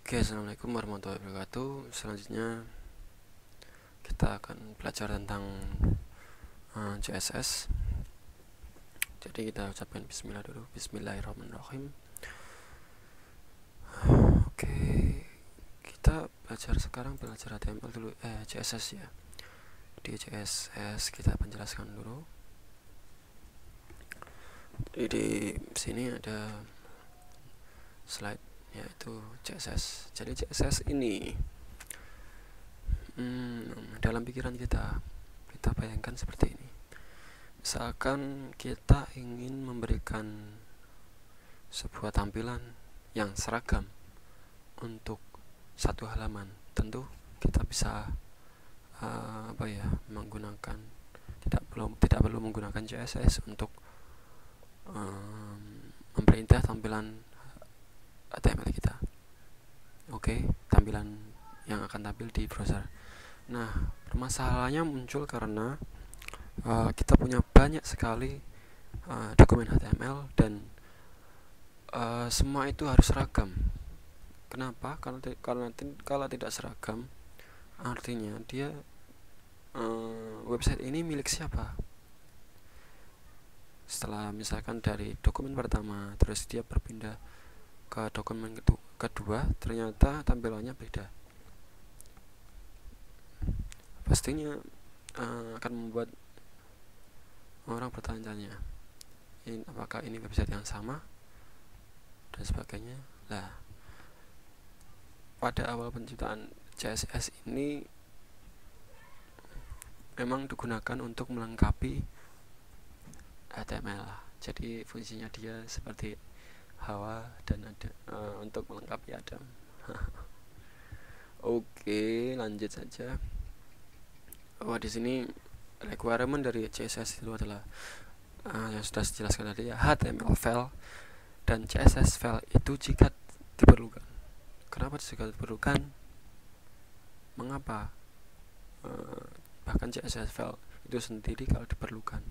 Oke, assalamualaikum warahmatullahi wabarakatuh. Selanjutnya kita akan belajar tentang CSS. Jadi kita ucapkan Bismillah dulu. Bismillahirrahmanirrahim. Oke, kita sekarang belajar HTML dulu. CSS ya. Di CSS kita penjelaskan dulu. Jadi di sini ada slide yaitu CSS. Jadi CSS ini dalam pikiran kita bayangkan seperti ini. Misalkan kita ingin memberikan sebuah tampilan yang seragam untuk satu halaman, tentu kita bisa menggunakan tidak perlu menggunakan CSS untuk memerintah tampilan HTML kita. Oke, tampilan yang akan tampil di browser. Nah, permasalahannya muncul karena kita punya banyak sekali dokumen HTML dan semua itu harus seragam. Kenapa? Karena kalau tidak seragam, artinya dia website ini milik siapa? Setelah misalkan dari dokumen pertama, terus dia berpindah ke dokumen kedua, ternyata tampilannya beda. Pastinya akan membuat orang bertanya-tanya, apakah ini website yang sama dan sebagainya. Lah, pada awal penciptaan CSS ini memang digunakan untuk melengkapi HTML. Jadi fungsinya dia seperti Hawa dan ada untuk melengkapi Adam. Oke, lanjut saja. Di sini requirement dari CSS itu adalah yang sudah dijelaskan tadi ya, HTML file dan CSS file itu jika diperlukan. Kenapa jika diperlukan? Mengapa? Bahkan CSS file itu sendiri kalau diperlukan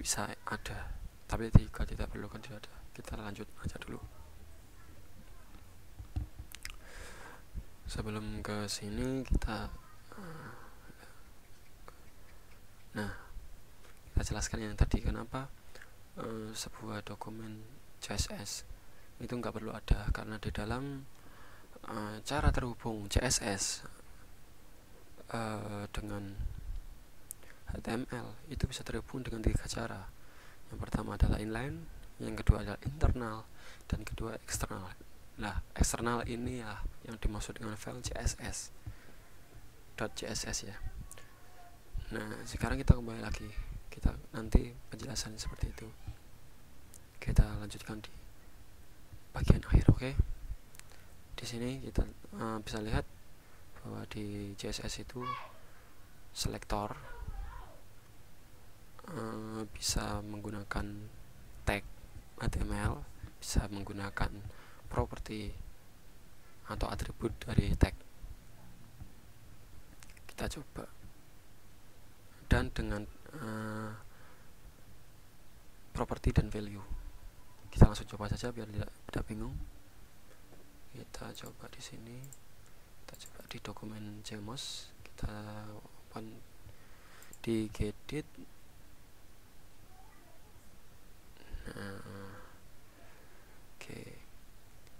bisa ada, tapi jika tidak perlukan tidak ada. Kita lanjut aja dulu. Sebelum ke sini kita jelaskan yang tadi, kenapa sebuah dokumen CSS itu nggak perlu ada, karena di dalam cara terhubung CSS dengan HTML itu bisa terhubung dengan 3 cara. Yang pertama adalah inline, yang kedua adalah internal, dan kedua eksternal. Nah, eksternal ini ya yang dimaksud dengan file CSS .css ya. Nah, sekarang kita kembali lagi, kita nanti penjelasan seperti itu kita lanjutkan di bagian akhir. Oke, di sini kita bisa lihat bahwa di CSS itu selektor bisa menggunakan tag HTML, bisa menggunakan properti atau atribut dari tag. Kita coba, dan dengan properti dan value kita langsung coba saja biar tidak bingung. Kita coba di sini, kita coba di dokumen JMOS, kita open di Gedit. Oke,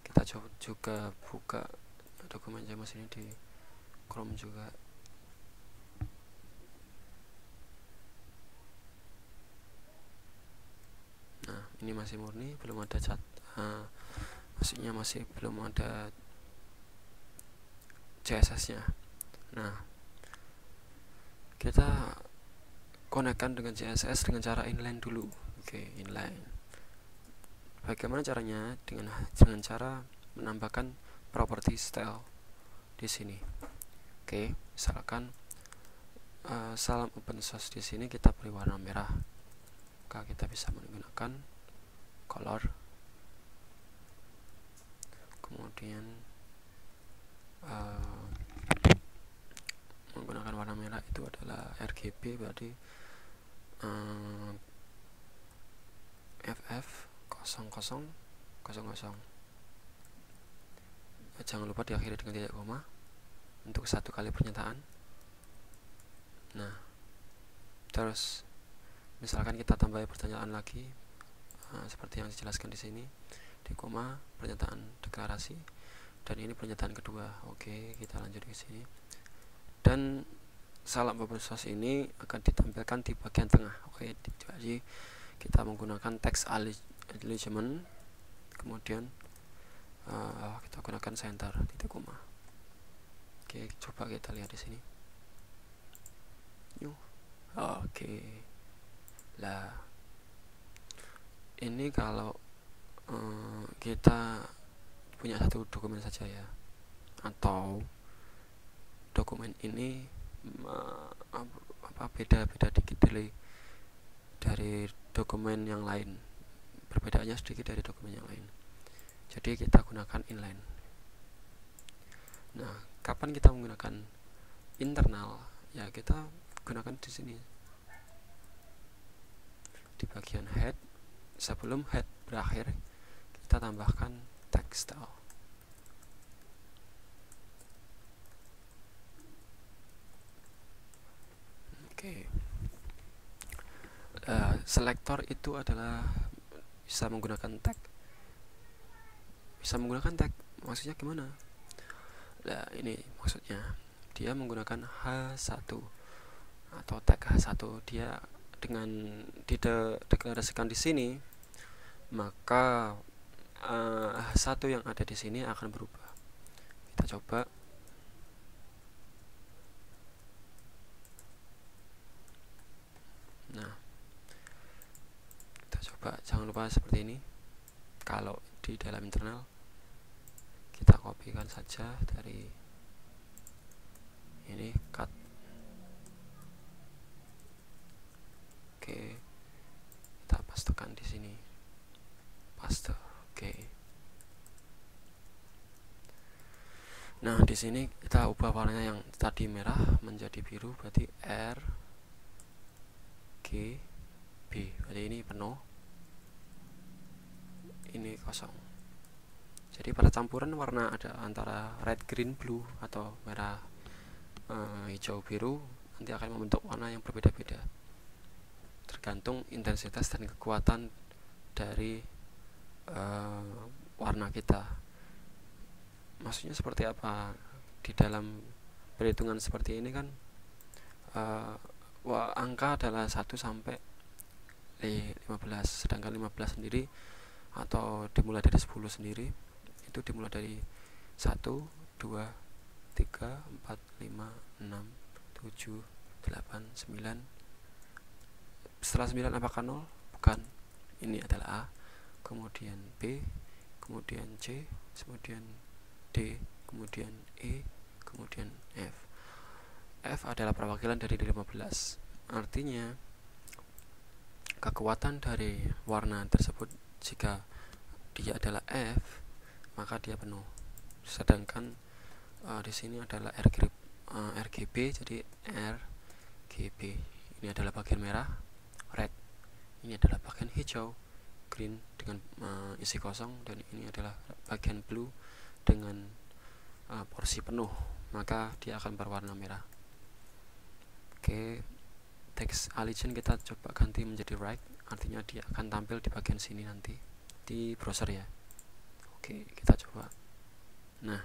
kita coba juga buka dokumen JMOS ini di Chrome juga. Nah, ini masih murni, belum ada cat, maksudnya masih belum ada CSS nya. Nah, kita konekkan dengan CSS dengan cara inline dulu. Oke, inline. Bagaimana caranya? Dengan cara menambahkan property style di sini. Oke, misalkan salam open source di sini kita beri warna merah, maka kita bisa menggunakan color, kemudian menggunakan warna merah itu adalah RGB, berarti FF 0000. jangan lupa diakhiri dengan titik koma untuk satu kali pernyataan. Nah, terus misalkan kita tambah pertanyaan lagi, seperti yang dijelaskan di sini, di koma pernyataan deklarasi, dan ini pernyataan kedua. Oke, kita lanjut ke sini. Dan salam bubble source ini akan ditampilkan di bagian tengah. Oke, jadi kita menggunakan text alignement, kemudian kita gunakan center titik koma. Oke, coba kita lihat di sini. Oke, lah ini kalau kita punya satu dokumen saja ya, atau dokumen ini beda-beda dikit dari dokumen yang lain, perbedaannya sedikit dari dokumen yang lain, jadi kita gunakan inline. Nah, kapan kita menggunakan internal? Ya, kita gunakan di sini di bagian head. Sebelum head berakhir, kita tambahkan text style. Oke. Selektor itu adalah bisa menggunakan tag. Maksudnya gimana? Nah, ini maksudnya dia menggunakan H1 atau tag H1. Dia dengan dideklarasikan di sini, maka H1 yang ada di sini akan berubah. Kita coba. Nah, kita coba, jangan lupa seperti ini. Kalau di dalam internal, kita kopikan saja dari ini, cut. Oke, kita pastekan di sini, paste. Oke. Nah, di sini kita ubah warnanya yang tadi merah menjadi biru, berarti R G B, berarti ini penuh, ini kosong. Jadi pada campuran warna ada antara red, green, blue atau merah, hijau, biru, nanti akan membentuk warna yang berbeda-beda tergantung intensitas dan kekuatan dari warna kita. Maksudnya seperti apa? Di dalam perhitungan seperti ini kan angka adalah 1 sampai 15, sedangkan 15 sendiri atau dimulai dari 10 sendiri itu dimulai dari 1, 2, 3, 4, 5, 6, 7, 8, 9. Setelah 9 apakah 0? Bukan. Ini adalah A, kemudian B, kemudian C, kemudian D, kemudian E, kemudian F. F adalah perwakilan dari 15. Artinya kekuatan dari warna tersebut, jika dia adalah F, maka dia penuh. Sedangkan di sini adalah RGB, jadi RGB. Ini adalah bagian merah, red. Ini adalah bagian hijau, green dengan isi kosong, dan ini adalah bagian blue dengan porsi penuh, maka dia akan berwarna merah. Oke, text align kita coba ganti menjadi right, artinya dia akan tampil di bagian sini nanti di browser ya. Oke, kita coba. Nah,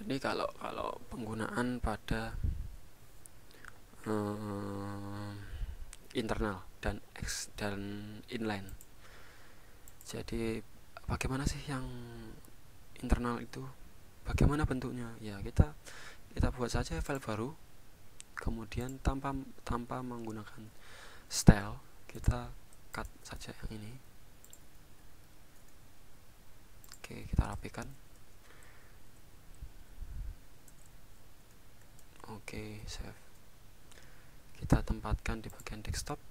ini kalau penggunaan pada internal dan inline. Jadi bagaimana sih yang internal itu? Bagaimana bentuknya? Ya, kita buat saja file baru, kemudian tanpa menggunakan style, kita cut saja yang ini. Oke, kita rapikan. Oke, save. Kita tempatkan di bagian desktop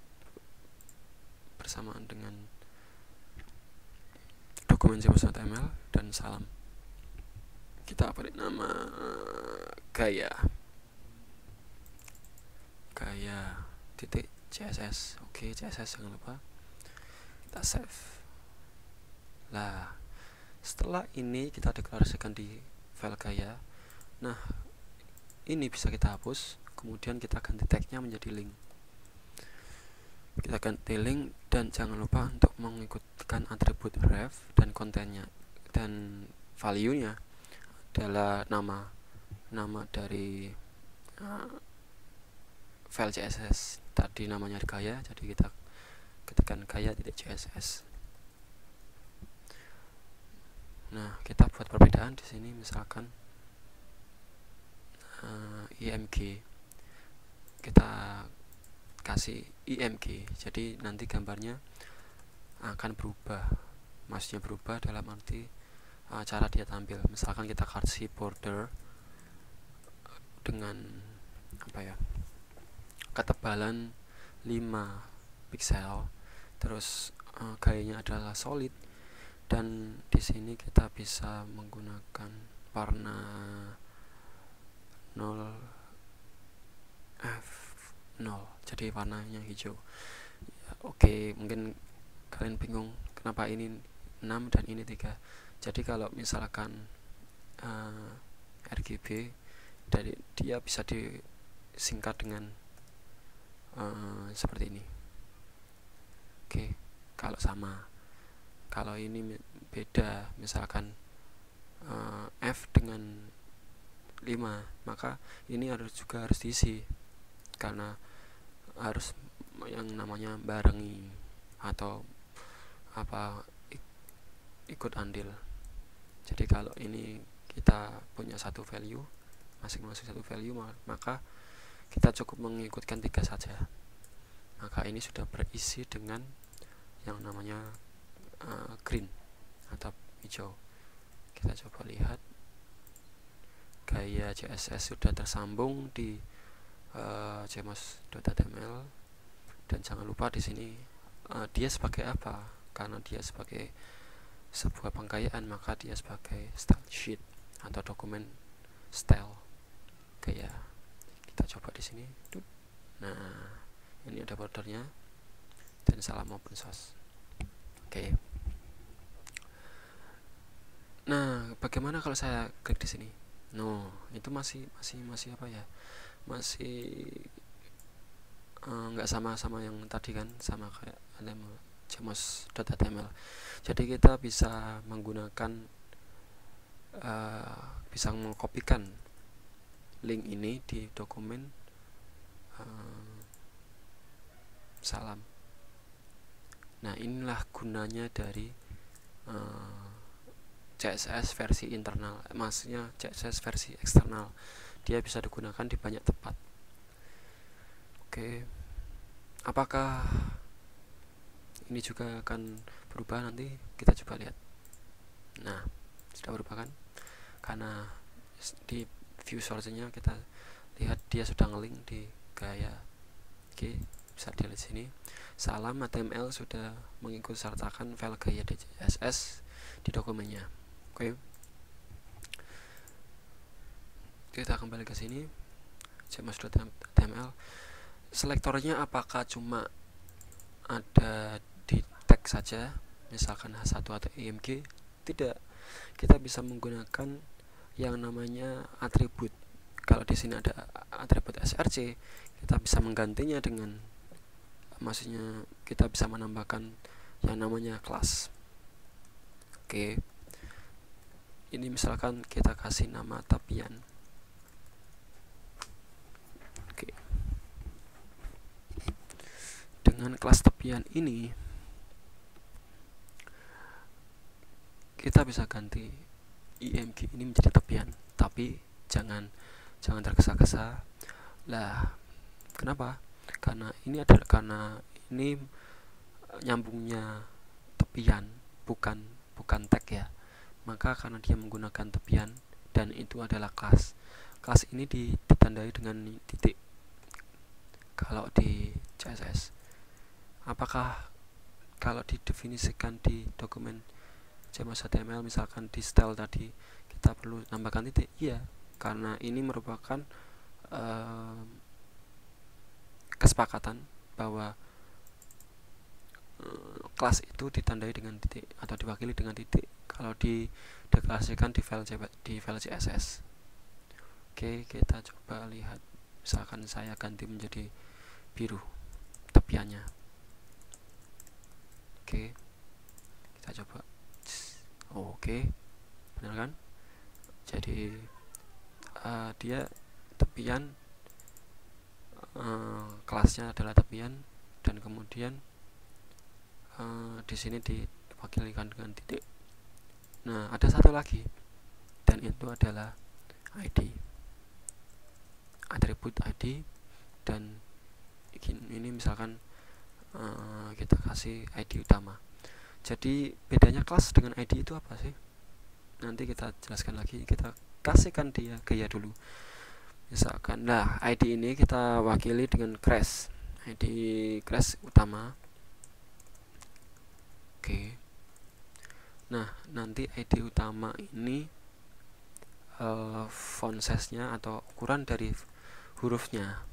bersamaan dengan dokumen CSS.html dan salam. Kita beri nama gaya titik CSS. Oke, CSS jangan lupa. Kita save. Lah, Setelah ini kita deklarasikan di file gaya. Nah, ini bisa kita hapus, kemudian kita ganti tagnya menjadi link. Kita ganti link, dan jangan lupa untuk mengikutkan atribut ref dan kontennya, dan value-nya adalah nama dari file CSS. Tadi namanya gaya, jadi kita ketikkan gaya.css. Nah, kita buat perbedaan di sini, misalkan img, kita kasih img, jadi nanti gambarnya akan berubah. Maksudnya berubah dalam arti cara dia tampil. Misalkan kita kasih border dengan ketebalan 5 pixel, terus gayanya adalah solid, dan di sini kita bisa menggunakan warna 0F0, jadi warnanya hijau. Oke, mungkin kalian bingung kenapa ini 6 dan ini 3. Jadi kalau misalkan RGB, dari dia bisa disingkat dengan seperti ini. Oke, kalau sama. Kalau ini beda, misalkan F dengan 5, maka ini harus diisi, karena harus yang namanya barengi atau ikut andil. Jadi kalau ini kita punya satu value, masing-masing satu value, maka kita cukup mengikutkan 3 saja. Maka ini sudah berisi dengan yang namanya green atau hijau. Kita coba lihat, gaya CSS sudah tersambung di cmos.html, dan jangan lupa di sini dia sebagai apa? Karena dia sebagai sebuah penggayaan, maka dia sebagai style sheet atau dokumen style gaya. Kita coba di sini. Nah, ini ada bordernya, dan salam open source. Oke. Nah, bagaimana kalau saya klik di sini? No, itu masih apa ya? Masih nggak sama yang tadi kan, sama kayak cmos.html. Jadi kita bisa menggunakan bisa mengkopikan link ini di dokumen salam. Nah, inilah gunanya dari CSS versi internal, maksudnya CSS versi eksternal. Dia bisa digunakan di banyak tempat. Oke, apakah ini juga akan berubah nanti? Kita coba lihat. Nah, sudah berubah kan? Karena di view source-nya kita lihat dia sudah ngelink di gaya. Oke, bisa dilihat sini. Salam HTML sudah mengikut sertakan file gaya CSS di dokumennya. Oke. Kita kembali ke sini, cmos.html. Selektornya apakah cuma ada di tag saja, misalkan H1 atau img? Tidak, kita bisa menggunakan yang namanya atribut. Kalau di sini ada atribut src, kita bisa menggantinya dengan, maksudnya kita bisa menambahkan yang namanya kelas. Oke, ini misalkan kita kasih nama tapian. Oke, dengan kelas tapian ini kita bisa ganti img ini menjadi tapian, tapi jangan tergesa-gesa lah. Kenapa? Karena ini nyambungnya tepian, bukan tag ya. Maka karena dia menggunakan tepian dan itu adalah kelas ini ditandai dengan titik. Kalau di CSS, apakah kalau didefinisikan di dokumen cmos.html, misalkan di style tadi kita perlu tambahkan titik? Iya, karena ini merupakan kesepakatan bahwa kelas itu ditandai dengan titik atau diwakili dengan titik kalau dideklarasikan di file CSS. Oke, kita coba lihat. Misalkan saya ganti menjadi biru tepiannya. Oke, kita coba. Oke, benar kan? Jadi dia tepian, kelasnya adalah tepian, dan kemudian di sini diwakilkan dengan titik. Nah, ada satu lagi, dan itu adalah ID, atribut ID. Dan ini misalkan kita kasih ID utama. Jadi bedanya kelas dengan ID itu apa sih? Nanti kita jelaskan lagi. Kita kasihkan dia gaya dulu. Misalkan, nah ID ini kita wakili dengan crash, ID crash utama. Oke. Nah, nanti ID utama ini font size-nya atau ukuran dari hurufnya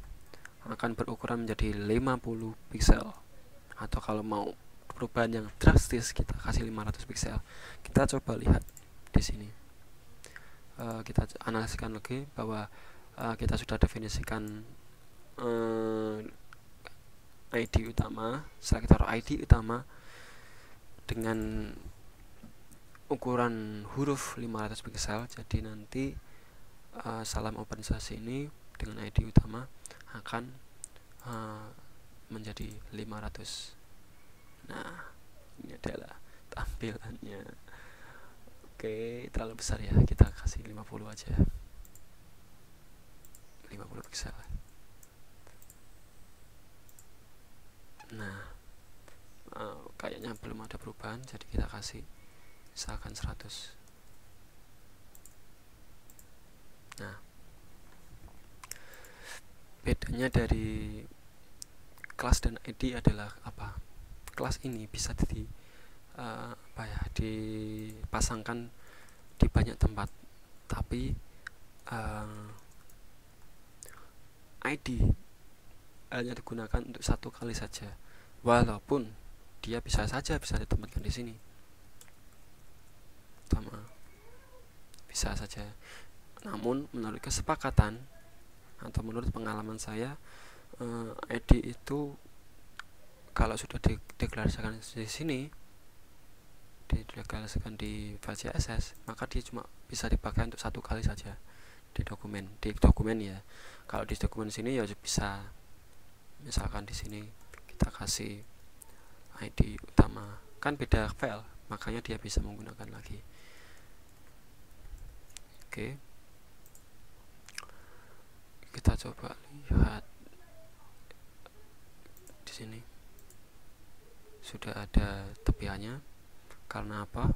akan berukuran menjadi 50 pixel. Atau kalau mau perubahan yang drastis, kita kasih 500 pixel. Kita coba lihat di sini. Kita analiskan lagi bahwa kita sudah definisikan ID utama. Setelah kita taruh ID utama dengan ukuran huruf 500 pixel, jadi nanti salam organisasi ini dengan ID utama akan menjadi 500. Nah, ini adalah tampilannya. Oke, terlalu besar ya, kita kasih 50 aja, 50 pixel. Nah, kayaknya belum ada perubahan, jadi kita kasih misalkan 100. Nah, bedanya dari kelas dan ID adalah apa? Kelas ini bisa dipasangkan di banyak tempat, tapi ID hanya digunakan untuk satu kali saja, walaupun dia bisa ditempatkan di sini. Bisa saja. Namun menurut kesepakatan atau menurut pengalaman saya, ID itu kalau sudah dideklarasikan di sini, dideklarasikan di file CSS, maka dia cuma bisa dipakai untuk satu kali saja di dokumen ya. Kalau di dokumen sini ya bisa, misalkan di sini kita kasih ID utama, kan beda file, makanya dia bisa menggunakan lagi. Oke, kita coba lihat di sini sudah ada tepiannya. Karena apa?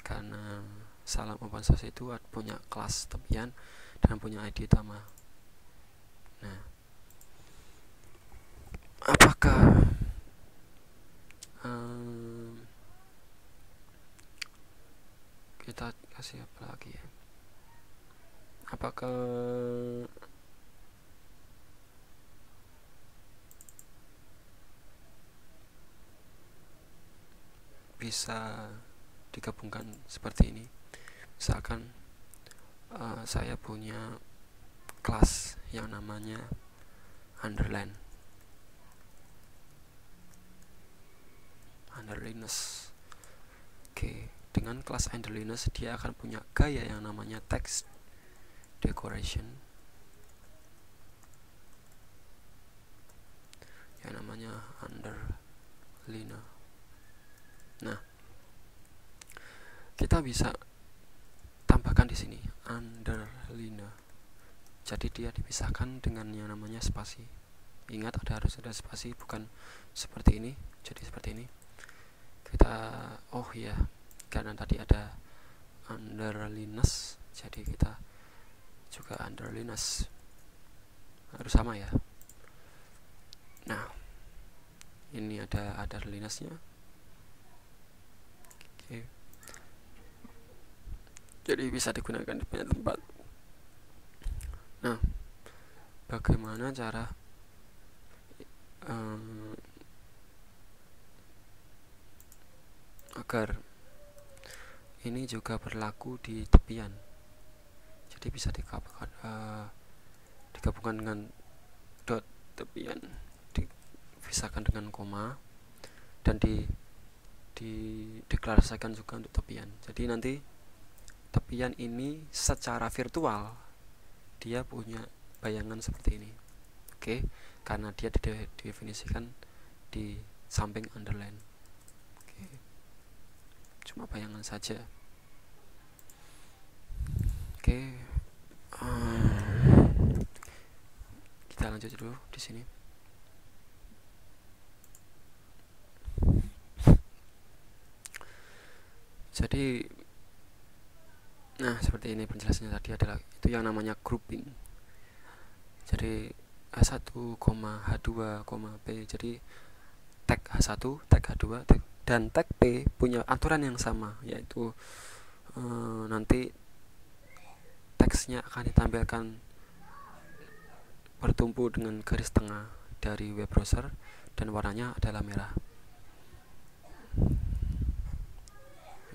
Karena salam open source itu punya kelas tepian dan punya ID utama. Nah, apakah kita kasih apa lagi ya? Apakah bisa digabungkan seperti ini? Misalkan saya punya kelas yang namanya underliners. Oke, dengan kelas underliners dia akan punya gaya yang namanya text decoration, yang namanya underliner. Nah, kita bisa tambahkan di sini underliner. Jadi dia dipisahkan dengan yang namanya spasi. Ingat, harus ada spasi, bukan seperti ini. Jadi seperti ini. Kita karena tadi ada underliners, jadi kita juga underliners, harus sama ya. Nah, ini ada underlinersnya. Oke. Jadi bisa digunakan di banyak tempat. Nah, bagaimana cara agar ini juga berlaku di tepian, jadi bisa digabungkan dengan dot tepian, dipisahkan dengan koma, dan dideklarasikan juga untuk tepian. Jadi nanti tepian ini secara virtual dia punya bayangan seperti ini, oke, karena dia didefinisikan di samping underline. Oke, cuma bayangan saja. Oke, kita lanjut dulu di sini. Jadi, nah seperti ini penjelasannya tadi adalah itu yang namanya grouping. Jadi H1, H2, P. Jadi tag H1, tag H2, dan tag P punya aturan yang sama, yaitu nanti teksnya akan ditampilkan bertumpu dengan garis tengah dari web browser dan warnanya adalah merah.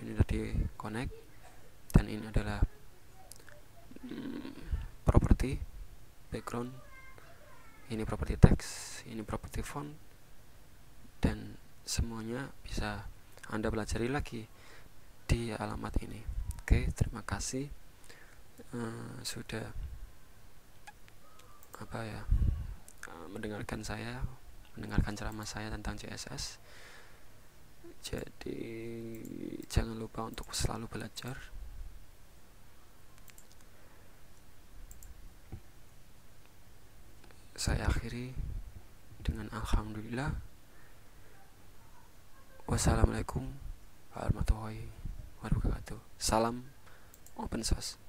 Ini tadi connect, dan ini adalah property background, ini property text, ini property font, dan semuanya bisa Anda pelajari lagi di alamat ini. Oke, terima kasih sudah mendengarkan ceramah saya tentang CSS. Jadi jangan lupa untuk selalu belajar. Saya akhiri dengan alhamdulillah. Wassalamualaikum warahmatullahi wabarakatuh. Salam open source.